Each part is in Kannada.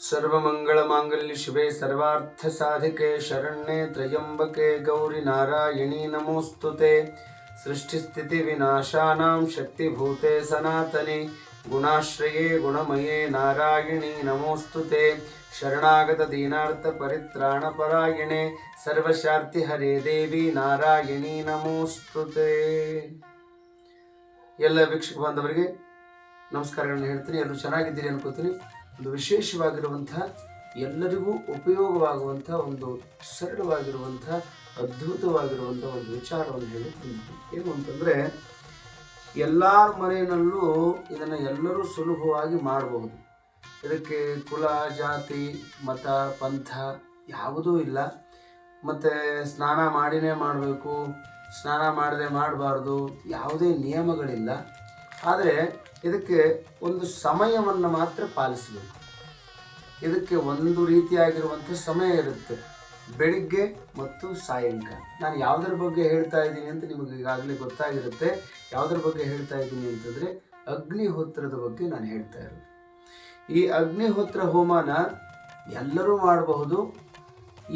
सर्वमंगलमांगल्ये शिवे सर्वार्थसाधिके शरण्ये त्र्यंबके गौरी नारायणी नमोस्तुते। सृष्टिस्थितिविनाशानां शक्तिभूते सनातने गुणाश्रये गुणमये नारायणी नमोस्तुते। शरणागत दीनार्थ परित्राणपरायणे सर्वशार्ति हरे देवी नारायणी नमोस्तुते। ಎಲ್ಲ ವೀಕ್ಷಕ ಬಾಂಧವರಿಗೆ ನಮಸ್ಕಾರಗಳನ್ನು ಹೇಳ್ತೀನಿ. ಎಲ್ಲರೂ ಚೆನ್ನಾಗಿದ್ದೀರಿ ಅನ್ಕೋತೀನಿ. ಒಂದು ವಿಶೇಷವಾಗಿರುವಂಥ ಎಲ್ಲರಿಗೂ ಉಪಯೋಗವಾಗುವಂಥ ಒಂದು ಸರಳವಾಗಿರುವಂಥ ಅದ್ಭುತವಾಗಿರುವಂಥ ಒಂದು ವಿಚಾರವನ್ನು ಹೇಳುತ್ತೀನಿ. ಏನು ಅಂತಂದರೆ, ಎಲ್ಲರ ಮನೆಯಲ್ಲೂ ಇದನ್ನು ಎಲ್ಲರೂ ಸುಲಭವಾಗಿ ಮಾಡಬಹುದು. ಇದಕ್ಕೆ ಕುಲ, ಜಾತಿ, ಮತ, ಪಂಥ ಯಾವುದೂ ಇಲ್ಲ. ಮತ್ತು ಸ್ನಾನ ಮಾಡಿನೇ ಮಾಡಬೇಕು, ಸ್ನಾನ ಮಾಡದೆ ಮಾಡಬಾರ್ದು, ಯಾವುದೇ ನಿಯಮಗಳಿಲ್ಲ. ಆದರೆ ಇದಕ್ಕೆ ಒಂದು ಸಮಯವನ್ನು ಮಾತ್ರ ಪಾಲಿಸಬೇಕು. ಇದಕ್ಕೆ ಒಂದು ರೀತಿಯಾಗಿರುವಂಥ ಸಮಯ ಇರುತ್ತೆ, ಬೆಳಿಗ್ಗೆ ಮತ್ತು ಸಾಯಂಕಾಲ. ನಾನು ಯಾವುದರ ಬಗ್ಗೆ ಹೇಳ್ತಾ ಇದ್ದೀನಿ ಅಂತ ನಿಮಗೆ ಈಗಾಗಲೇ ಗೊತ್ತಾಗಿರುತ್ತೆ. ಯಾವುದರ ಬಗ್ಗೆ ಹೇಳ್ತಾ ಇದ್ದೀನಿ ಅಂತಂದರೆ, ಅಗ್ನಿಹೋತ್ರದ ಬಗ್ಗೆ ನಾನು ಹೇಳ್ತಾ ಇರೋದು. ಈ ಅಗ್ನಿಹೋತ್ರ ಹೋಮನ ಎಲ್ಲರೂ ಮಾಡಬಹುದು.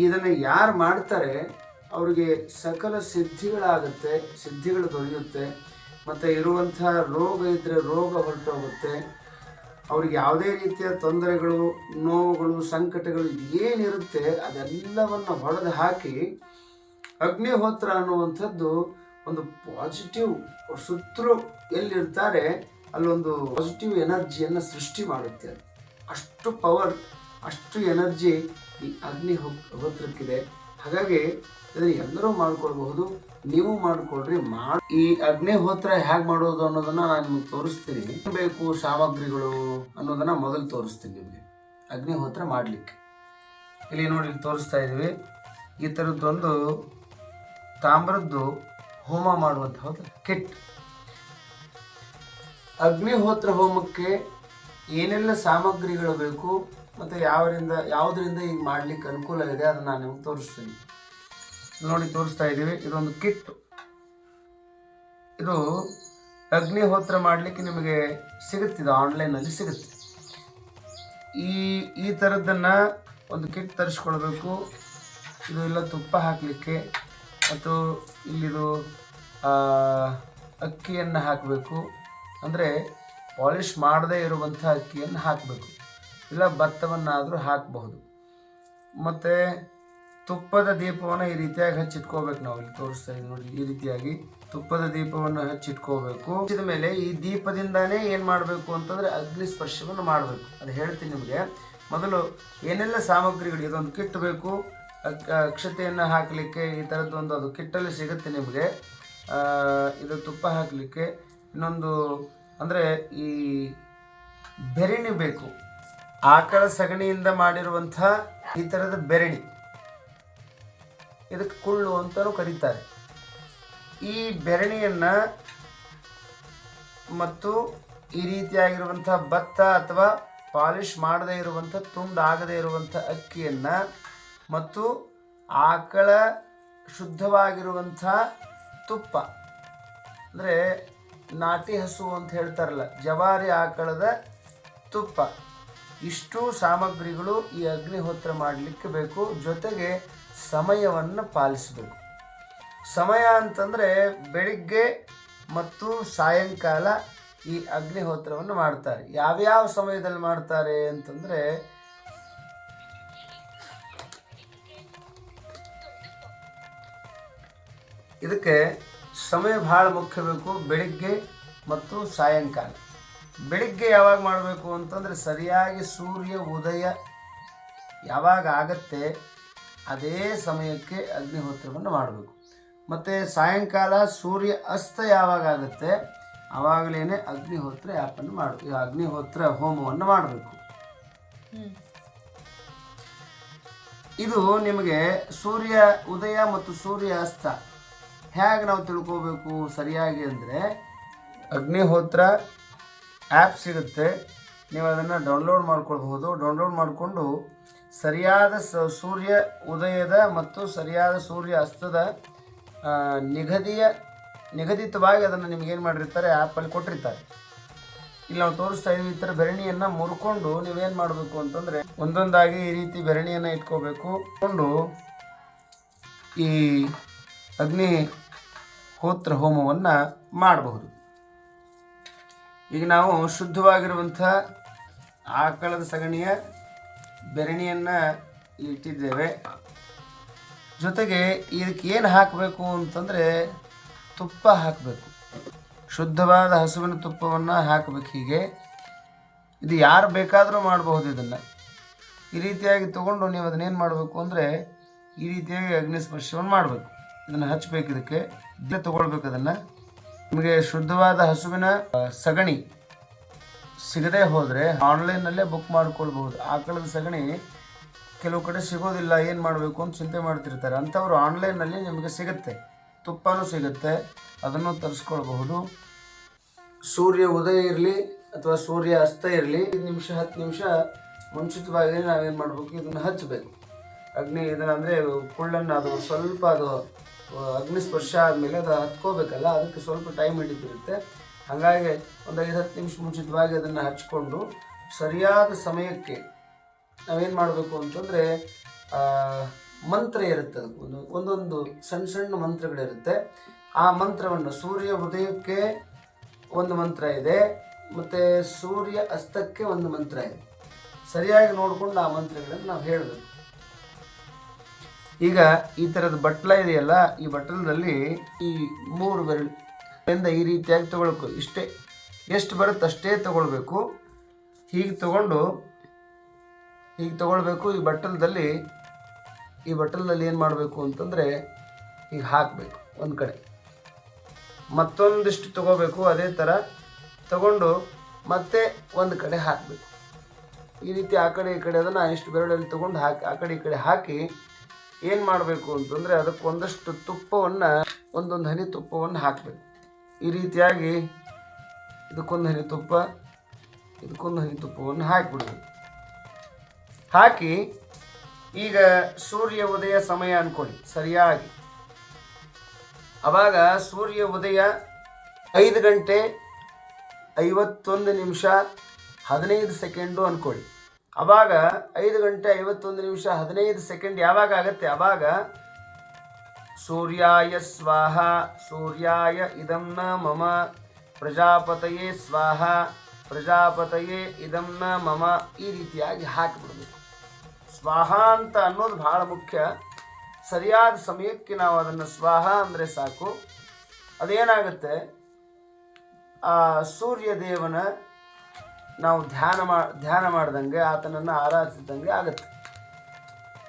ಇದನ್ನು ಯಾರು ಮಾಡ್ತಾರೆ ಅವರಿಗೆ ಸಕಲ ಸಿದ್ಧಿಗಳಾಗುತ್ತೆ, ಸಿದ್ಧಿಗಳು ದೊರೆಯುತ್ತೆ. ಮತ್ತು ಇರುವಂಥ ರೋಗ ಇದ್ದರೆ ರೋಗ ಹೊರಟೋಗುತ್ತೆ. ಅವ್ರಿಗೆ ಯಾವುದೇ ರೀತಿಯ ತೊಂದರೆಗಳು, ನೋವುಗಳು, ಸಂಕಟಗಳು ಏನಿರುತ್ತೆ ಅದೆಲ್ಲವನ್ನು ಹೊಡೆದು ಹಾಕಿ ಅಗ್ನಿಹೋತ್ರ ಅನ್ನುವಂಥದ್ದು ಒಂದು ಪಾಸಿಟಿವ್, ಸುತ್ತಲೂ ಎಲ್ಲಿರ್ತಾರೆ ಅಲ್ಲೊಂದು ಪಾಸಿಟಿವ್ ಎನರ್ಜಿಯನ್ನು ಸೃಷ್ಟಿ ಮಾಡುತ್ತೆ. ಅಷ್ಟು ಪವರ್, ಅಷ್ಟು ಎನರ್ಜಿ ಈ ಅಗ್ನಿಹೋತ್ರಕ್ಕಿದೆ. ಹಾಗಾಗಿ ಇದನ್ನು ಎಲ್ಲರೂ ಮಾಡ್ಕೊಳ್ಬಹುದು, ನೀವು ಮಾಡಿಕೊಳ್ರಿ. ಈ ಅಗ್ನಿಹೋತ್ರ ಹೇಗೆ ಮಾಡೋದು ಅನ್ನೋದನ್ನು ನಾನು ನಿಮಗೆ ತೋರಿಸ್ತೀನಿ. ಬೇಕು ಸಾಮಗ್ರಿಗಳು ಅನ್ನೋದನ್ನು ಮೊದಲು ತೋರಿಸ್ತೀನಿ ನಿಮಗೆ. ಅಗ್ನಿಹೋತ್ರ ಮಾಡಲಿಕ್ಕೆ ಇಲ್ಲಿ ನೋಡಿ, ಇಲ್ಲಿ ತೋರಿಸ್ತಾ ಇದ್ದೀವಿ. ಈ ಥರದ್ದೊಂದು ತಾಮ್ರದ್ದು ಹೋಮ ಮಾಡುವಂಥ ಕಿಟ್. ಅಗ್ನಿಹೋತ್ರ ಹೋಮಕ್ಕೆ ಏನೆಲ್ಲ ಸಾಮಗ್ರಿಗಳು ಬೇಕು ಮತ್ತು ಯಾವುದರಿಂದ ಈಗ ಮಾಡಲಿಕ್ಕೆ ಅನುಕೂಲ ಇದೆ ಅದನ್ನು ನಾನು ನಿಮ್ಗೆ ತೋರಿಸ್ತೀನಿ. ನೋಡಿ, ತೋರಿಸ್ತಾ ಇದ್ದೀವಿ. ಇದೊಂದು ಕಿಟ್. ಇದು ಅಗ್ನಿಹೋತ್ರ ಮಾಡಲಿಕ್ಕೆ ನಿಮಗೆ ಸಿಗುತ್ತಿದೆ, ಆನ್ಲೈನಲ್ಲಿ ಸಿಗುತ್ತೆ. ಈ ಥರದ್ದನ್ನು ಒಂದು ಕಿಟ್ ತರಿಸ್ಕೊಳ್ಬೇಕು. ಇದು ಎಲ್ಲ ತುಪ್ಪ ಹಾಕಲಿಕ್ಕೆ, ಮತ್ತು ಇಲ್ಲಿದು ಅಕ್ಕಿಯನ್ನು ಹಾಕಬೇಕು. ಅಂದರೆ ಪಾಲಿಷ್ ಮಾಡದೇ ಇರುವಂಥ ಅಕ್ಕಿಯನ್ನು ಹಾಕಬೇಕು, ಇಲ್ಲ ಭತ್ತವನ್ನಾದರೂ ಹಾಕಬಹುದು. ಮತ್ತು ತುಪ್ಪದ ದೀಪವನ್ನು ಈ ರೀತಿಯಾಗಿ ಹಚ್ಚಿಟ್ಕೋಬೇಕು. ನಾವು ಇಲ್ಲಿ ತೋರಿಸ್ತಾ ಇದ್ದೀವಿ ನೋಡಿ, ಈ ರೀತಿಯಾಗಿ ತುಪ್ಪದ ದೀಪವನ್ನು ಹಚ್ಚಿಟ್ಕೋಬೇಕು. ಹಚ್ಚಿದ ಮೇಲೆ ಈ ದೀಪದಿಂದಾನೇ ಏನು ಮಾಡಬೇಕು ಅಂತಂದರೆ ಅಗ್ನಿ ಸ್ಪರ್ಶವನ್ನು ಮಾಡಬೇಕು. ಅದು ಹೇಳ್ತೀನಿ ನಿಮಗೆ. ಮೊದಲು ಏನೆಲ್ಲ ಸಾಮಗ್ರಿಗಳು, ಇದೊಂದು ಕಿಟ್ ಬೇಕು. ಅಕ್ಷತೆಯನ್ನು ಹಾಕಲಿಕ್ಕೆ ಈ ಥರದ್ದೊಂದು ಅದು ಕಿಟ್ಟಲ್ಲಿ ಸಿಗುತ್ತೆ ನಿಮಗೆ. ಇದು ತುಪ್ಪ ಹಾಕಲಿಕ್ಕೆ. ಇನ್ನೊಂದು ಅಂದರೆ ಈ ಬೆರಣಿ ಬೇಕು. ಆಕಳ ಸಗಣಿಯಿಂದ ಮಾಡಿರುವಂಥ ಈ ಥರದ ಬೆರಣಿ, ಇದಕ್ಕೆ ಕುಳ್ಳು ಅಂತಲೂ ಕರೀತಾರೆ. ಈ ಬೆರಣಿಯನ್ನು ಮತ್ತು ಈ ರೀತಿಯಾಗಿರುವಂಥ ಭತ್ತ ಅಥವಾ ಪಾಲಿಷ್ ಮಾಡದೇ ಇರುವಂಥ, ತುಂಡಾಗದೇ ಇರುವಂಥ ಅಕ್ಕಿಯನ್ನು ಮತ್ತು ಆಕಳ ಶುದ್ಧವಾಗಿರುವಂಥ ತುಪ್ಪ, ಅಂದರೆ ನಾಟಿ ಹಸು ಅಂತ ಹೇಳ್ತಾರಲ್ಲ, ಜವಾರಿ ಆಕಳದ ತುಪ್ಪ, ಇಷ್ಟು ಸಾಮಗ್ರಿಗಳು ಈ ಅಗ್ನಿಹೋತ್ರ ಮಾಡಲಿಕ್ಕೆ ಬೇಕು. ಜೊತೆಗೆ ಸಮಯವನ್ನು ಪಾಲಿಸಬೇಕು. ಸಮಯ ಅಂತಂದರೆ ಬೆಳಿಗ್ಗೆ ಮತ್ತು ಸಾಯಂಕಾಲ ಈ ಅಗ್ನಿಹೋತ್ರವನ್ನು ಮಾಡ್ತಾರೆ. ಯಾವ್ಯಾವ ಸಮಯದಲ್ಲಿ ಮಾಡ್ತಾರೆ ಅಂತಂದರೆ, ಇದಕ್ಕೆ ಸಮಯ ಭಾಳ ಮುಖ್ಯ ಬೇಕು. ಬೆಳಿಗ್ಗೆ ಮತ್ತು ಸಾಯಂಕಾಲ. ಬೆಳಿಗ್ಗೆ ಯಾವಾಗ ಮಾಡಬೇಕು ಅಂತಂದರೆ, ಸರಿಯಾಗಿ ಸೂರ್ಯ ಉದಯ ಯಾವಾಗ ಆಗತ್ತೆ ಅದೇ ಸಮಯಕ್ಕೆ ಅಗ್ನಿಹೋತ್ರವನ್ನು ಮಾಡಬೇಕು. ಮತ್ತು ಸಾಯಂಕಾಲ ಸೂರ್ಯ ಅಸ್ತ ಯಾವಾಗ ಆಗುತ್ತೆ ಆವಾಗಲೇ ಅಗ್ನಿಹೋತ್ರ ಅಗ್ನಿಹೋತ್ರ ಹೋಮವನ್ನು ಮಾಡಬೇಕು. ಇದು ನಿಮಗೆ ಸೂರ್ಯ ಉದಯ ಮತ್ತು ಸೂರ್ಯ ಅಸ್ತ ಹೇಗೆ ನಾವು ತಿಳ್ಕೋಬೇಕು ಸರಿಯಾಗಿ ಅಂದರೆ, ಅಗ್ನಿಹೋತ್ರ ಆ್ಯಪ್ ಸಿಗುತ್ತೆ, ನೀವು ಅದನ್ನು ಡೌನ್ಲೋಡ್ ಮಾಡ್ಕೊಳ್ಬಹುದು. ಡೌನ್ಲೋಡ್ ಮಾಡಿಕೊಂಡು ಸರಿಯಾದ ಸೂರ್ಯ ಉದಯದ ಮತ್ತು ಸರಿಯಾದ ಸೂರ್ಯ ಅಸ್ತದ ನಿಗದಿತವಾಗಿ ಅದನ್ನು ನಿಮಗೇನು ಮಾಡಿರ್ತಾರೆ, ಆ್ಯಪಲ್ಲಿ ಕೊಟ್ಟಿರ್ತಾರೆ. ಇಲ್ಲಿ ನಾವು ತೋರಿಸ್ತಾ ಇದೀವಿ. ಈ ಥರ ಬೆರಣಿಯನ್ನು ಮುರ್ಕೊಂಡು ನೀವೇನು ಮಾಡಬೇಕು ಅಂತಂದರೆ ಒಂದೊಂದಾಗಿ ಈ ರೀತಿ ಬೆರಣಿಯನ್ನು ಇಟ್ಕೋಬೇಕು. ಇಟ್ಕೊಂಡು ಈ ಅಗ್ನಿ ಹೋತ್ರ ಹೋಮವನ್ನು ಮಾಡಬಹುದು. ಈಗ ನಾವು ಶುದ್ಧವಾಗಿರುವಂಥ ಆಕಳದ ಸಗಣಿಯ ಬೆರಣಿಯನ್ನು ಇಟ್ಟಿದ್ದೇವೆ. ಜೊತೆಗೆ ಇದಕ್ಕೆ ಏನು ಹಾಕಬೇಕು ಅಂತಂದರೆ ತುಪ್ಪ ಹಾಕಬೇಕು. ಶುದ್ಧವಾದ ಹಸುವಿನ ತುಪ್ಪವನ್ನು ಹಾಕಬೇಕು. ಹೀಗೆ ಇದು ಯಾರು ಬೇಕಾದರೂ ಮಾಡಬಹುದು. ಇದನ್ನು ಈ ರೀತಿಯಾಗಿ ತೊಗೊಂಡು ನೀವು ಅದನ್ನೇನು ಮಾಡಬೇಕು ಅಂದರೆ ಈ ರೀತಿಯಾಗಿ ಅಗ್ನಿ ಸ್ಪರ್ಶವನ್ನು ಮಾಡಬೇಕು. ಇದನ್ನು ಹಚ್ಚಬೇಕು. ಇದಕ್ಕೆ ಇಲ್ಲೇ ತೊಗೊಳ್ಬೇಕು. ಅದನ್ನು ನಿಮಗೆ ಶುದ್ಧವಾದ ಹಸುವಿನ ಸಗಣಿ ಸಿಗದೇ ಹೋದರೆ ಆನ್ಲೈನ್ನಲ್ಲೇ ಬುಕ್ ಮಾಡ್ಕೊಳ್ಬಹುದು. ಆಕಳದ ಸಗಣಿ ಕೆಲವು ಕಡೆ ಸಿಗೋದಿಲ್ಲ, ಏನು ಮಾಡಬೇಕು ಅಂತ ಚಿಂತೆ ಮಾಡ್ತಿರ್ತಾರೆ. ಅಂಥವ್ರು ಆನ್ಲೈನ್ನಲ್ಲಿ ನಿಮಗೆ ಸಿಗುತ್ತೆ, ತುಪ್ಪನೂ ಸಿಗುತ್ತೆ, ಅದನ್ನು ತರಿಸ್ಕೊಳ್ಬಹುದು. ಸೂರ್ಯ ಉದಯ ಇರಲಿ ಅಥವಾ ಸೂರ್ಯ ಅಸ್ತ ಇರಲಿ 5 ನಿಮಿಷ 10 ನಿಮಿಷ ಮುಂಚಿತವಾಗಿ ನಾವೇನು ಮಾಡಬೇಕು, ಇದನ್ನು ಹಚ್ಚಬೇಕು. ಅಗ್ನಿ ಇದನ್ನು ಅಂದರೆ ಕುಳ್ಳನ್ನು ಅದು ಸ್ವಲ್ಪ ಅದು ಅಗ್ನಿ ಸ್ಪರ್ಶ ಆದಮೇಲೆ ಅದು ಹತ್ಕೋಬೇಕಲ್ಲ, ಅದಕ್ಕೆ ಸ್ವಲ್ಪ ಟೈಮ್ ಹಿಡಿತಿರುತ್ತೆ. ಹಾಗಾಗಿ ಒಂದು 5-10 ನಿಮಿಷ ಮುಂಚಿತವಾಗಿ ಅದನ್ನು ಹಚ್ಕೊಂಡು ಸರಿಯಾದ ಸಮಯಕ್ಕೆ ನಾವೇನು ಮಾಡಬೇಕು ಅಂತಂದರೆ ಮಂತ್ರ ಇರುತ್ತೆ. ಅದಕ್ಕೆ ಒಂದೊಂದು ಸಣ್ಣ ಸಣ್ಣ ಮಂತ್ರಗಳಿರುತ್ತೆ. ಆ ಮಂತ್ರವನ್ನು ಸೂರ್ಯ ಉದಯಕ್ಕೆ ಒಂದು ಮಂತ್ರ ಇದೆ, ಮತ್ತು ಸೂರ್ಯ ಅಸ್ತಕ್ಕೆ ಒಂದು ಮಂತ್ರ ಇದೆ. ಸರಿಯಾಗಿ ನೋಡಿಕೊಂಡು ಆ ಮಂತ್ರಗಳನ್ನು ನಾವು ಹೇಳಬೇಕು. ಈಗ ಈ ಥರದ ಬಟ್ಲ ಇದೆಯಲ್ಲ, ಈ ಬಟ್ಟಲದಲ್ಲಿ ಈ 3 ಬೆರಳಿಂದ ಈ ರೀತಿಯಾಗಿ ತೊಗೊಳ್ಬೇಕು. ಇಷ್ಟೇ, ಎಷ್ಟು ಬರುತ್ತೆ ಅಷ್ಟೇ ತೊಗೊಳ್ಬೇಕು. ಹೀಗೆ ತೊಗೊಳ್ಬೇಕು. ಈ ಬಟ್ಟಲದಲ್ಲಿ ಏನು ಮಾಡಬೇಕು ಅಂತಂದರೆ ಈಗ ಹಾಕಬೇಕು ಒಂದು ಕಡೆ, ಮತ್ತೊಂದಿಷ್ಟು ತೊಗೋಬೇಕು. ಅದೇ ಥರ ತಗೊಂಡು ಮತ್ತೆ ಒಂದು ಕಡೆ ಹಾಕಬೇಕು. ಈ ರೀತಿ ಆ ಕಡೆ ಈ ಕಡೆ ಅದನ್ನು ಇಷ್ಟು ಬೆರಳಲ್ಲಿ ತೊಗೊಂಡು ಹಾಕಿ ಆ ಕಡೆ ಈ ಕಡೆ ಹಾಕಿ ಏನು ಮಾಡಬೇಕು ಅಂತಂದರೆ ಅದಕ್ಕೆ ಒಂದಷ್ಟು ತುಪ್ಪವನ್ನು, ಒಂದೊಂದು ಹನಿ ತುಪ್ಪವನ್ನು ಹಾಕಬೇಕು. ಈ ರೀತಿಯಾಗಿ ಇದಕ್ಕೊಂದು ಹನಿ ತುಪ್ಪ, ಇದಕ್ಕೊಂದು ಹನಿ ತುಪ್ಪವನ್ನು ಹಾಕಿಬಿಡಬೇಕು. ಹಾಕಿ ಈಗ ಸೂರ್ಯ ಉದಯ ಸಮಯ ಅಂದ್ಕೊಳ್ಳಿ ಸರಿಯಾಗಿ. ಆವಾಗ ಸೂರ್ಯ ಉದಯ 5 ಗಂಟೆ 51 ನಿಮಿಷ 15 ಸೆಕೆಂಡು ಅಂದ್ಕೊಳ್ಳಿ. ಆವಾಗ 5 ಗಂಟೆ 51 ನಿಮಿಷ 15 ಸೆಕೆಂಡ್ ಯಾವಾಗ ಆಗುತ್ತೆ, ಆವಾಗ ಸೂರ್ಯಾಯ ಸ್ವಾಹ ಸೂರ್ಯಾಯ ಇದಂ ನ ಮಮ ಪ್ರಜಾಪತಯೇ ಸ್ವಾಹ ಪ್ರಜಾಪತಯೇ ಇದಂ ನ ಮಮ ಈ ರೀತಿಯಾಗಿ ಹಾಕಿಬಿಡಬೇಕು. ಸ್ವಾಹ ಅಂತ ಅನ್ನೋದು ಬಹಳ ಮುಖ್ಯ. ಸರಿಯಾದ ಸಮಯಕ್ಕೆ ನಾವು ಅದನ್ನು ಸ್ವಾಹ ಅಂದರೆ ಸಾಕು. ಅದೇನಾಗುತ್ತೆ, ಆ ಸೂರ್ಯ ದೇವನ ನಾವು ಧ್ಯಾನ ಮಾಡ್ದಂಗೆ, ಆತನನ್ನು ಆರಾಧಿಸಿದಂಗೆ ಆಗುತ್ತೆ.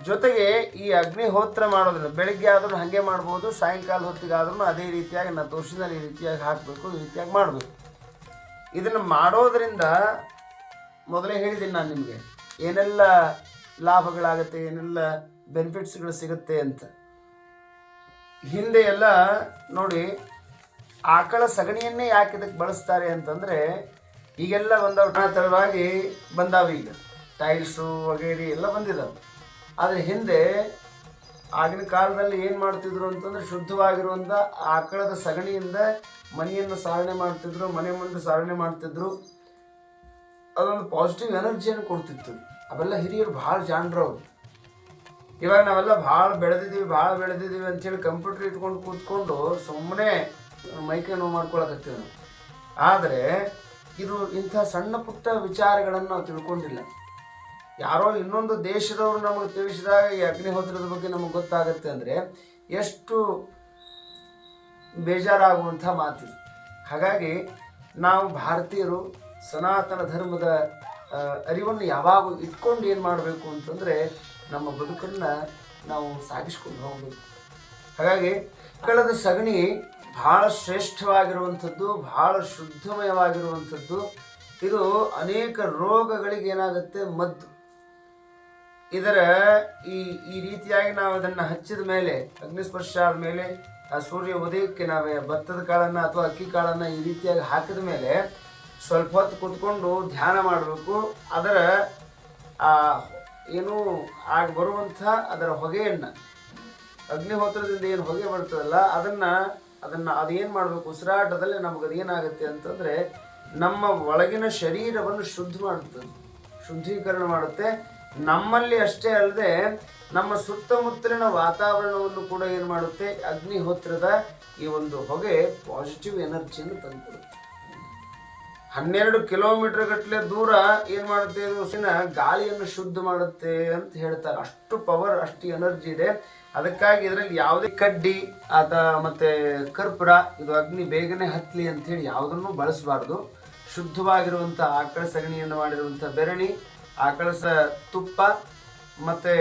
ಜೊತೆಗೆ ಈ ಅಗ್ನಿಹೋತ್ರ ಮಾಡೋದ್ರಿಂದ ಬೆಳಗ್ಗೆ ಆದ್ರೂ ಹಾಗೆ ಮಾಡ್ಬೋದು, ಸಾಯಂಕಾಲ ಹೊತ್ತಿಗಾದ್ರೂ ಅದೇ ರೀತಿಯಾಗಿ ನಾನು ತೋರಿಸಿದಲ್ಲಿ ಈ ರೀತಿಯಾಗಿ ಹಾಕಬೇಕು, ಈ ರೀತಿಯಾಗಿ ಮಾಡಬೇಕು. ಇದನ್ನು ಮಾಡೋದರಿಂದ ಮೊದಲೇ ಹೇಳಿದ್ದೀನಿ ನಾನು ನಿಮಗೆ ಏನೆಲ್ಲ ಲಾಭಗಳಾಗುತ್ತೆ, ಏನೆಲ್ಲ ಬೆನಿಫಿಟ್ಸ್ಗಳು ಸಿಗುತ್ತೆ ಅಂತ. ಹಿಂದೆ ಎಲ್ಲ ನೋಡಿ, ಆಕಳ ಸಗಣಿಯನ್ನೇ ಯಾಕೆ ಇದಕ್ಕೆ ಬಳಸ್ತಾರೆ ಅಂತಂದರೆ ಈಗೆಲ್ಲ ತರವಾಗಿ ಬಂದಾವೆ. ಈಗ ಟೈಲ್ಸು ವಗೇರಿ ಎಲ್ಲ ಬಂದಿದ್ದಾವೆ. ಆದರೆ ಹಿಂದೆ ಆಗಿನ ಕಾಲದಲ್ಲಿ ಏನು ಮಾಡ್ತಿದ್ರು ಅಂತಂದರೆ ಶುದ್ಧವಾಗಿರುವಂಥ ಆಕಳದ ಸಗಣಿಯಿಂದ ಮನೆಯನ್ನು ಸಾರಣೆ ಮಾಡ್ತಿದ್ರು, ಮನೆ ಮುಂದೆ ಸಾರಣೆ ಮಾಡ್ತಿದ್ರು. ಅದೊಂದು ಪಾಸಿಟಿವ್ ಎನರ್ಜಿಯನ್ನು ಕೊಡ್ತಿತ್ತು. ಅವೆಲ್ಲ ಹಿರಿಯರು ಭಾಳ ಜಾಣರವ್ರು. ಇವಾಗ ನಾವೆಲ್ಲ ಭಾಳ ಬೆಳೆದಿದ್ದೀವಿ ಅಂಥೇಳಿ ಕಂಪ್ಯೂಟರ್ ಇಟ್ಕೊಂಡು ಕೂತ್ಕೊಂಡು ಸುಮ್ಮನೆ ಮೈಕೈ ನೋವು ಮಾಡ್ಕೊಳಕತ್ತೀವಿ ನಾವು. ಆದರೆ ಇದು ಇಂಥ ಸಣ್ಣ ಪುಟ್ಟ ವಿಚಾರಗಳನ್ನು ನಾವು ತಿಳ್ಕೊಂಡಿಲ್ಲ. ಯಾರೋ ಇನ್ನೊಂದು ದೇಶದವರು ನಮಗೆ ತಿಳಿಸಿದಾಗ ಈ ಅಗ್ನಿಹೋತ್ರದ ಬಗ್ಗೆ ನಮಗೆ ಗೊತ್ತಾಗುತ್ತೆ ಅಂದರೆ ಎಷ್ಟು ಬೇಜಾರಾಗುವಂಥ ಮಾತಿದು. ಹಾಗಾಗಿ ನಾವು ಭಾರತೀಯರು ಸನಾತನ ಧರ್ಮದ ಅರಿವನ್ನು ಯಾವಾಗ ಇಟ್ಕೊಂಡು ಏನು ಮಾಡಬೇಕು ಅಂತಂದರೆ ನಮ್ಮ ಬದುಕನ್ನು ನಾವು ಸಾಗಿಸ್ಕೊಂಡು ಹೋಗಬೇಕು. ಹಾಗಾಗಿ ಆಕಳದ ಸಗಣಿ ಭಾಳ ಶ್ರೇಷ್ಠವಾಗಿರುವಂಥದ್ದು, ಭಾಳ ಶುದ್ಧಮಯವಾಗಿರುವಂಥದ್ದು. ಇದು ಅನೇಕ ರೋಗಗಳಿಗೆ ಏನಾಗುತ್ತೆ ಮದ್ದು. ಇದರ ಈ ರೀತಿಯಾಗಿ ನಾವು ಅದನ್ನು ಹಚ್ಚಿದ ಮೇಲೆ, ಅಗ್ನಿಸ್ಪರ್ಶ ಆದ ಮೇಲೆ, ಆ ಸೂರ್ಯ ಉದಯಕ್ಕೆ ನಾವೇ ಭತ್ತದ ಕಾಳನ್ನು ಅಥವಾ ಅಕ್ಕಿ ಕಾಳನ್ನು ಈ ರೀತಿಯಾಗಿ ಹಾಕಿದ ಮೇಲೆ ಸ್ವಲ್ಪ ಹೊತ್ತು ಕೂತ್ಕೊಂಡು ಧ್ಯಾನ ಮಾಡಬೇಕು. ಅದರ ಏನು ಆಗ ಬರುವಂಥ ಅದರ ಹೊಗೆಯನ್ನು, ಅಗ್ನಿಹೋತ್ರದಿಂದ ಏನು ಹೊಗೆ ಬರ್ತದಲ್ಲ, ಅದೇನು ಮಾಡಬೇಕು, ಉಸಿರಾಟದಲ್ಲಿ ನಮಗೆ ಅದು ಏನಾಗುತ್ತೆ ಅಂತಂದರೆ ನಮ್ಮ ಒಳಗಿನ ಶರೀರವನ್ನು ಶುದ್ಧ ಮಾಡುತ್ತದೆ, ಶುದ್ಧೀಕರಣ ಮಾಡುತ್ತೆ. ನಮ್ಮಲ್ಲಿ ಅಷ್ಟೇ ಅಲ್ಲದೆ ನಮ್ಮ ಸುತ್ತಮುತ್ತಲಿನ ವಾತಾವರಣವನ್ನು ಕೂಡ ಏನು ಮಾಡುತ್ತೆ, ಅಗ್ನಿಹೋತ್ರದ ಈ ಒಂದು ಹೊಗೆ ಪಾಸಿಟಿವ್ ಎನರ್ಜಿಯನ್ನು ತಂದುಕೊಡುತ್ತೆ. 12 ಕಿಲೋಮೀಟರ್ ಗಟ್ಟಲೆ ದೂರ ಏನು ಮಾಡುತ್ತೆ, ಇದು ಗಾಳಿಯನ್ನು ಶುದ್ಧ ಮಾಡುತ್ತೆ ಅಂತ ಹೇಳ್ತಾರೆ. ಅಷ್ಟು ಪವರ್, ಅಷ್ಟು ಎನರ್ಜಿ ಇದೆ. ಅದಕ್ಕಾಗಿ ಇದರಲ್ಲಿ ಯಾವುದೇ ಕಡ್ಡಿ ಮತ್ತೆ ಕರ್ಪೂರ, ಇದು ಅಗ್ನಿ ಬೇಗನೆ ಹತ್ತಲಿ ಅಂಥೇಳಿ ಯಾವುದನ್ನು ಬಳಸಬಾರ್ದು. ಶುದ್ಧವಾಗಿರುವಂಥ ಆಕಳ ಸಗಣಿಯನ್ನು ಮಾಡಿರುವಂಥ ಬೆರಣಿ, ಆಕಳ ತುಪ್ಪ, ಮತ್ತು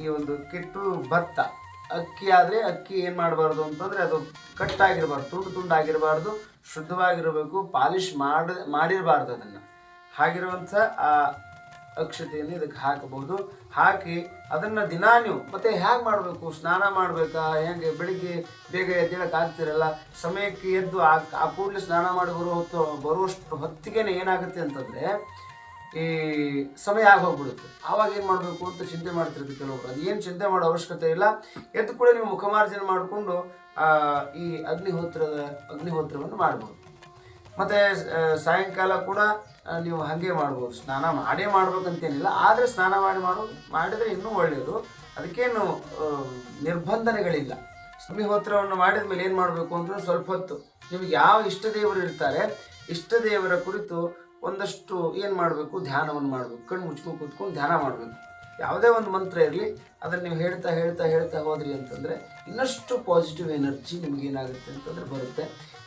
ಈ ಒಂದು ಕಿಟ್ಟು ಭತ್ತ, ಅಕ್ಕಿ ಆದರೆ ಅಕ್ಕಿ ಏನು ಮಾಡಬಾರ್ದು ಅಂತಂದರೆ ಅದು ಕಟ್ಟಾಗಿರಬಾರ್ದು, ತುಂಡು ತುಂಡಾಗಿರಬಾರ್ದು, ಶುದ್ಧವಾಗಿರಬೇಕು. ಪಾಲಿಶ್ ಮಾಡಿರಬಾರ್ದು. ಅದನ್ನು ಹಾಗಿರುವಂಥ ಆ ಅಕ್ಷತೆಯನ್ನು ಇದಕ್ಕೆ ಹಾಕಬಹುದು. ಹಾಕಿ ಅದನ್ನು ದಿನ ನೀವು ಮತ್ತೆ ಹೇಗೆ ಮಾಡಬೇಕು, ಸ್ನಾನ ಮಾಡಬೇಕಾ, ಹೇಗೆ ಬೆಳಿಗ್ಗೆ ಬೇಗ ಎದ್ದೇಳಕ್ಕೆ ಆಗ್ತಿರಲ್ಲ, ಸಮಯಕ್ಕೆ ಎದ್ದು ಆ ಕೂಡಲೇ ಸ್ನಾನ ಮಾಡಿ ಬರುವಷ್ಟು ಹೊತ್ತಿಗೆ ಏನಾಗುತ್ತೆ ಅಂತಂದರೆ ಈ ಸಮಯ ಆಗೋಗ್ಬಿಡುತ್ತೆ. ಆವಾಗ ಏನು ಮಾಡಬೇಕು ಅಂತ ಚಿಂತೆ ಮಾಡ್ತಿರ್ತೀವಿ ಕೆಲವೊಬ್ರು. ಅದು ಏನು ಚಿಂತೆ ಮಾಡೋ ಅವಶ್ಯಕತೆ ಇಲ್ಲ. ಎದ್ದು ಕೂಡ ನೀವು ಮುಖಮಾರ್ಜನೆ ಮಾಡಿಕೊಂಡು ಈ ಅಗ್ನಿಹೋತ್ರವನ್ನು ಮಾಡ್ಬೋದು. ಮತ್ತು ಸಾಯಂಕಾಲ ಕೂಡ ನೀವು ಹಾಗೆ ಮಾಡ್ಬೋದು. ಸ್ನಾನ ಮಾಡೇ ಮಾಡ್ಬೇಕಂತೇನಿಲ್ಲ, ಆದರೆ ಸ್ನಾನ ಮಾಡಿದರೆ ಇನ್ನೂ ಒಳ್ಳೆಯದು. ಅದಕ್ಕೇನು ನಿರ್ಬಂಧನೆಗಳಿಲ್ಲ. ಅಗ್ನಿಹೋತ್ರವನ್ನು ಮಾಡಿದ ಮೇಲೆ ಏನು ಮಾಡಬೇಕು ಅಂದರೆ ಸ್ವಲ್ಪ ಹೊತ್ತು ನಿಮಗೆ ಯಾವ ಇಷ್ಟ ದೇವರು ಇರ್ತಾರೆ, ಇಷ್ಟ ದೇವರ ಕುರಿತು ಒಂದಷ್ಟು ಏನು ಮಾಡಬೇಕು, ಧ್ಯಾನವನ್ನು ಮಾಡಬೇಕು. ಕಣ್ಣು ಮುಚ್ಕೊಂಡು ಕೂತ್ಕೊಂಡು ಧ್ಯಾನ ಮಾಡಬೇಕು. ಯಾವುದೇ ಒಂದು ಮಂತ್ರ ಇರಲಿ, ಅದನ್ನು ನೀವು ಹೇಳ್ತಾ ಹೇಳ್ತಾ ಹೇಳ್ತಾ ಹೋದ್ರಿ ಅಂತಂದರೆ ಇನ್ನಷ್ಟು ಪಾಸಿಟಿವ್ ಎನರ್ಜಿ ನಿಮಗೇನಾಗುತ್ತೆ ಅಂತಂದರೆ ಬರುತ್ತೆ.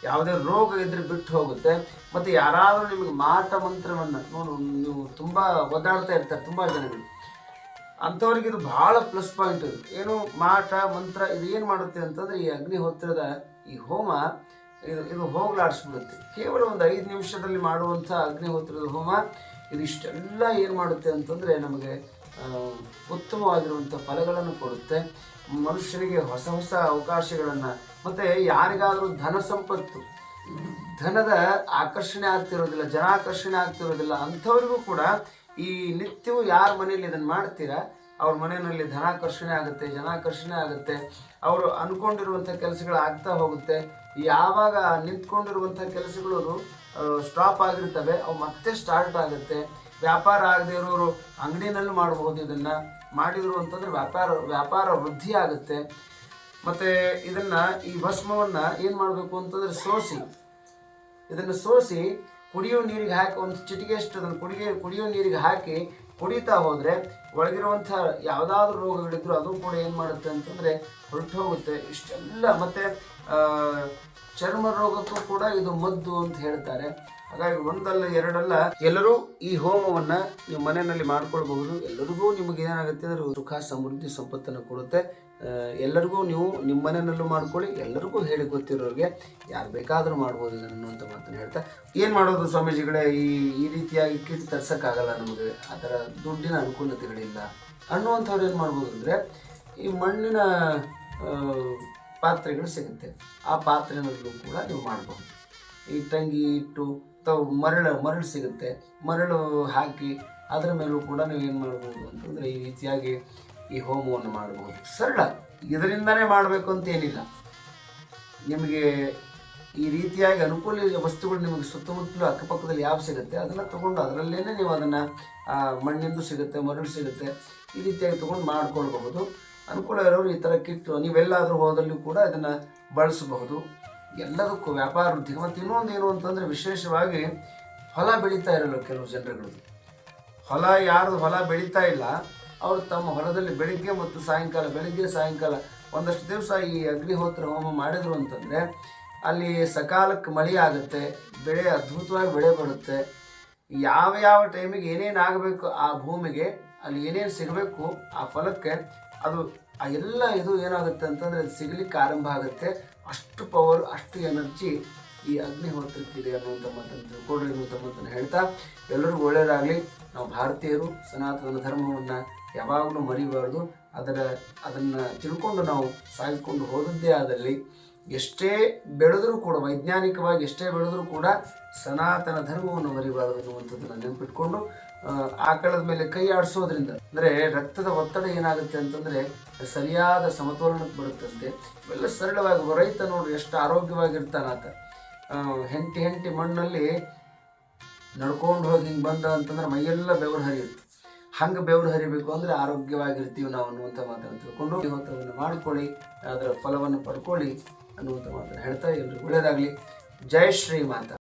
ಯಾವುದೇ ರೋಗ ಇದ್ರೆ ಬಿಟ್ಟು ಹೋಗುತ್ತೆ. ಮತ್ತು ಯಾರಾದರೂ ನಿಮಗೆ ಮಾಟ ಮಂತ್ರವನ್ನು ನೀವು ತುಂಬ ಒದ್ದಾಡ್ತಾ ಇರ್ತಾರೆ ತುಂಬ ಜನಗಳು, ಅಂಥವ್ರಿಗೆ ಇದು ಭಾಳ ಪ್ಲಸ್ ಪಾಯಿಂಟ್. ಇದು ಏನು ಮಾಟ ಮಂತ್ರ, ಇದು ಏನು ಮಾಡುತ್ತೆ ಅಂತಂದರೆ ಈ ಅಗ್ನಿಹೋತ್ರದ ಈ ಹೋಮ ಇದು ಹೋಗಲಾಡಿಸ್ಬಿಡುತ್ತೆ. ಕೇವಲ ಒಂದು 5 ನಿಮಿಷದಲ್ಲಿ ಮಾಡುವಂಥ ಅಗ್ನಿಹೋತ್ರದ ಹೋಮ ಇದು ಇಷ್ಟೆಲ್ಲ ಏನು ಮಾಡುತ್ತೆ ಅಂತಂದರೆ ನಮಗೆ ಉತ್ತಮವಾಗಿರುವಂಥ ಫಲಗಳನ್ನು ಕೊಡುತ್ತೆ. ಮನುಷ್ಯನಿಗೆ ಹೊಸ ಹೊಸ ಅವಕಾಶಗಳನ್ನು, ಮತ್ತು ಯಾರಿಗಾದರೂ ಧನ ಸಂಪತ್ತು, ಧನದ ಆಕರ್ಷಣೆ ಆಗ್ತಿರೋದಿಲ್ಲ, ಜನಾಕರ್ಷಣೆ ಆಗ್ತಿರೋದಿಲ್ಲ, ಅಂಥವ್ರಿಗೂ ಕೂಡ ಈ ನಿತ್ಯವೂ ಯಾರ ಮನೆಯಲ್ಲಿ ಇದನ್ನು ಮಾಡ್ತೀರಾ ಅವ್ರ ಮನೆಯಲ್ಲಿ ಧನಾಕರ್ಷಣೆ ಆಗುತ್ತೆ, ಜನಾಕರ್ಷಣೆ ಆಗುತ್ತೆ. ಅವರು ಅಂದ್ಕೊಂಡಿರುವಂಥ ಕೆಲಸಗಳು ಆಗ್ತಾ ಹೋಗುತ್ತೆ. ಯಾವಾಗ ನಿಂತ್ಕೊಂಡಿರುವಂಥ ಕೆಲಸಗಳು ಸ್ಟಾಪ್ ಆಗಿರ್ತವೆ, ಅವು ಮತ್ತೆ ಸ್ಟಾರ್ಟ್ ಆಗುತ್ತೆ. ವ್ಯಾಪಾರ ಆಗದೆ ಇರೋರು ಅಂಗಡಿನಲ್ಲೂ ಮಾಡಬಹುದು. ಇದನ್ನು ಮಾಡಿದರು ಅಂತಂದರೆ ವ್ಯಾಪಾರ ವೃದ್ಧಿ ಆಗುತ್ತೆ. ಮತ್ತು ಈ ಭಸ್ಮವನ್ನು ಏನು ಮಾಡಬೇಕು ಅಂತಂದರೆ ಇದನ್ನು ಸೋಸಿ ಕುಡಿಯೋ ನೀರಿಗೆ ಹಾಕಿ ಒಂದು ಚಿಟಿಗೆಷ್ಟು ಅದನ್ನು ಕುಡಿಯೋ ನೀರಿಗೆ ಹಾಕಿ ಕುಡಿತಾ ಹೋದರೆ ಒಳಗಿರುವಂಥ ಯಾವುದಾದ್ರೂ ರೋಗಗಳಿದ್ರು ಅದು ಕೂಡ ಏನು ಮಾಡುತ್ತೆ ಅಂತಂದರೆ ಹೊರಟು ಹೋಗುತ್ತೆ. ಇಷ್ಟೆಲ್ಲ ಮತ್ತು ಚರ್ಮ ರೋಗಕ್ಕೂ ಕೂಡ ಇದು ಮದ್ದು ಅಂತ ಹೇಳ್ತಾರೆ. ಹಾಗಾಗಿ ಒಂದಲ್ಲ ಎರಡಲ್ಲ, ಎಲ್ಲರೂ ಈ ಹೋಮವನ್ನು ನೀವು ಮನೆಯಲ್ಲಿ ಮಾಡ್ಕೊಳ್ಬಹುದು. ಎಲ್ಲರಿಗೂ ನಿಮಗೆ ಏನಾಗುತ್ತೆ ಅಂದರೆ ಸುಖ ಸಮೃದ್ಧಿ ಸಂಪತ್ತನ್ನು ಕೊಡುತ್ತೆ. ಎಲ್ಲರಿಗೂ ನೀವು ನಿಮ್ಮ ಮನೆಯಲ್ಲೂ ಮಾಡ್ಕೊಳ್ಳಿ, ಎಲ್ಲರಿಗೂ ಹೇಳಿ ಗೊತ್ತಿರೋರಿಗೆ ಯಾರು ಬೇಕಾದರೂ ಮಾಡ್ಬೋದು ಅನ್ನುವಂಥ ಮಾತನ್ನು ಹೇಳ್ತಾ, ಏನು ಮಾಡೋದು ಸ್ವಾಮೀಜಿಗಳೇ, ಈ ರೀತಿಯಾಗಿ ಕಿಟ್ ತರ್ಸೋಕ್ಕಾಗಲ್ಲ, ನಮಗೆ ಆ ಥರ ದುಡ್ಡಿನ ಅನುಕೂಲತೆಗಳಿಲ್ಲ ಅನ್ನುವಂಥವ್ರು ಏನು ಮಾಡ್ಬೋದು ಅಂದರೆ ಈ ಮಣ್ಣಿನ ಪಾತ್ರೆಗಳು ಸಿಗುತ್ತೆ. ಆ ಪಾತ್ರೆನಲ್ಲೂ ಕೂಡ ನೀವು ಮಾಡಬಹುದು. ಈ ಟಂಗಿ ಇಟ್ಟು ಮರಳು ಸಿಗುತ್ತೆ, ಮರಳು ಹಾಕಿ ಅದರ ಮೇಲೂ ಕೂಡ ನೀವು ಏನು ಮಾಡ್ಬೋದು ಅಂತಂದರೆ ಈ ರೀತಿಯಾಗಿ ಈ ಹೋಮವನ್ನು ಮಾಡಬಹುದು. ಸರಳ, ಇದರಿಂದನೇ ಮಾಡಬೇಕು ಅಂತೇನಿಲ್ಲ. ನಿಮಗೆ ಈ ರೀತಿಯಾಗಿ ಅನುಕೂಲ ವಸ್ತುಗಳು ನಿಮಗೆ ಸುತ್ತಮುತ್ತಲು ಅಕ್ಕಪಕ್ಕದಲ್ಲಿ ಯಾವ ಸಿಗುತ್ತೆ ಅದನ್ನು ತೊಗೊಂಡು ಅದರಲ್ಲೇ ನೀವು ಅದನ್ನು ಮಣ್ಣಿಂದು ಸಿಗುತ್ತೆ, ಮರಳು ಸಿಗುತ್ತೆ, ಈ ರೀತಿಯಾಗಿ ತೊಗೊಂಡು ಮಾಡ್ಕೊಳ್ಬಹುದು. ಅನುಕೂಲ ಇರೋರು ಈ ಥರ ಕಿಟ್ಟು ನೀವೆಲ್ಲಾದರೂ ಹೋದಲ್ಲೂ ಕೂಡ ಇದನ್ನು ಬಳಸಬಹುದು. ಎಲ್ಲದಕ್ಕೂ ವ್ಯಾಪಾರ ವೃದ್ಧಿ. ಮತ್ತು ಇನ್ನೊಂದು ಏನು ಅಂತಂದರೆ ವಿಶೇಷವಾಗಿ ಹೊಲ ಬೆಳೀತಾ ಇರಲ್ಲ ಕೆಲವು ಜನರುಗಳು. ಯಾರ್ದು ಹೊಲ ಬೆಳೀತಾ ಇಲ್ಲ ಅವರು ತಮ್ಮ ಹೊಲದಲ್ಲಿ ಬೆಳಿಗ್ಗೆ ಮತ್ತು ಸಾಯಂಕಾಲ ಒಂದಷ್ಟು ದಿವಸ ಈ ಅಗ್ನಿಹೋತ್ರ ಹೋಮ ಮಾಡಿದ್ರು ಅಂತಂದರೆ ಅಲ್ಲಿ ಸಕಾಲಕ್ಕೆ ಮಳೆ ಆಗುತ್ತೆ, ಬೆಳೆ ಅದ್ಭುತವಾಗಿ ಬೆಳೆ ಬರುತ್ತೆ. ಯಾವ ಟೈಮಿಗೆ ಏನೇನು ಆಗಬೇಕು ಆ ಭೂಮಿಗೆ, ಅಲ್ಲಿ ಏನೇನು ಸಿಗಬೇಕು ಆ ಫಲಕ್ಕೆ, ಅದು ಎಲ್ಲ ಇದು ಏನಾಗುತ್ತೆ ಅಂತಂದರೆ ಅದು ಸಿಗಲಿಕ್ಕೆ ಆರಂಭ ಆಗುತ್ತೆ. ಅಷ್ಟು ಪವರ್, ಅಷ್ಟು ಎನರ್ಜಿ ಈ ಅಗ್ನಿಹೋತ್ರಕ್ಕಿದೆ ಅನ್ನುವಂಥ ಮಾತನ್ನು ತಿಳ್ಕೊಡ್ರಿ ಅನ್ನುವಂಥ ಮಾತನ್ನು ಹೇಳ್ತಾ ಎಲ್ಲರಿಗೂ ಒಳ್ಳೆಯದಾಗಲಿ. ನಾವು ಭಾರತೀಯರು ಸನಾತನ ಧರ್ಮವನ್ನು ಯಾವಾಗಲೂ ಮರಿಬಾರ್ದು. ಅದನ್ನು ತಿಳ್ಕೊಂಡು ನಾವು ಸಾಗಿಕೊಂಡು ಹೋದದ್ದೇ ಆದಲ್ಲಿ ಎಷ್ಟೇ ಬೆಳೆದರೂ ಕೂಡ, ವೈಜ್ಞಾನಿಕವಾಗಿ ಎಷ್ಟೇ ಬೆಳೆದರೂ ಕೂಡ ಸನಾತನ ಧರ್ಮವನ್ನು ಮರಿಬಾರದು ಅನ್ನುವಂಥದ್ದನ್ನು ನೆನಪಿಟ್ಕೊಂಡು ಆಕಳದ ಮೇಲೆ ಕೈ ಆಡಿಸೋದ್ರಿಂದ ಅಂದರೆ ರಕ್ತದ ಒತ್ತಡ ಏನಾಗುತ್ತೆ ಅಂತಂದರೆ ಸರಿಯಾದ ಸಮತೋಲನಕ್ಕೆ ಬರುತ್ತಂತೆ. ಇವೆಲ್ಲ ಸರಳವಾಗಿ ರೈತ ನೋಡ್ರಿ ಎಷ್ಟು ಆರೋಗ್ಯವಾಗಿರ್ತಾನಾತ. ಹೆಂಟಿ ಮಣ್ಣಲ್ಲಿ ನಡ್ಕೊಂಡು ಹೋಗಿ ಹಿಂಗೆ ಬಂದ ಅಂತಂದ್ರೆ ಮೈಯೆಲ್ಲ ಬೆವರು ಹರಿಯುತ್ತೆ. ಹಂಗೆ ಬೆವರು ಹರಿಬೇಕು ಅಂದರೆ ಆರೋಗ್ಯವಾಗಿರ್ತೀವಿ ನಾವು ಅನ್ನುವಂಥ ಮಾತನ್ನು ತಿಳ್ಕೊಂಡು ಇವತ್ತನ್ನು ಮಾಡ್ಕೊಳ್ಳಿ, ಅದರ ಫಲವನ್ನು ಪಡ್ಕೊಳ್ಳಿ ಅನ್ನುವಂಥ ಮಾತನ್ನು ಹೇಳ್ತಾ ಎಲ್ರಿಗೂ ಒಳ್ಳೆಯದಾಗಲಿ. ಜೈ ಶ್ರೀ ಮಾತಾ.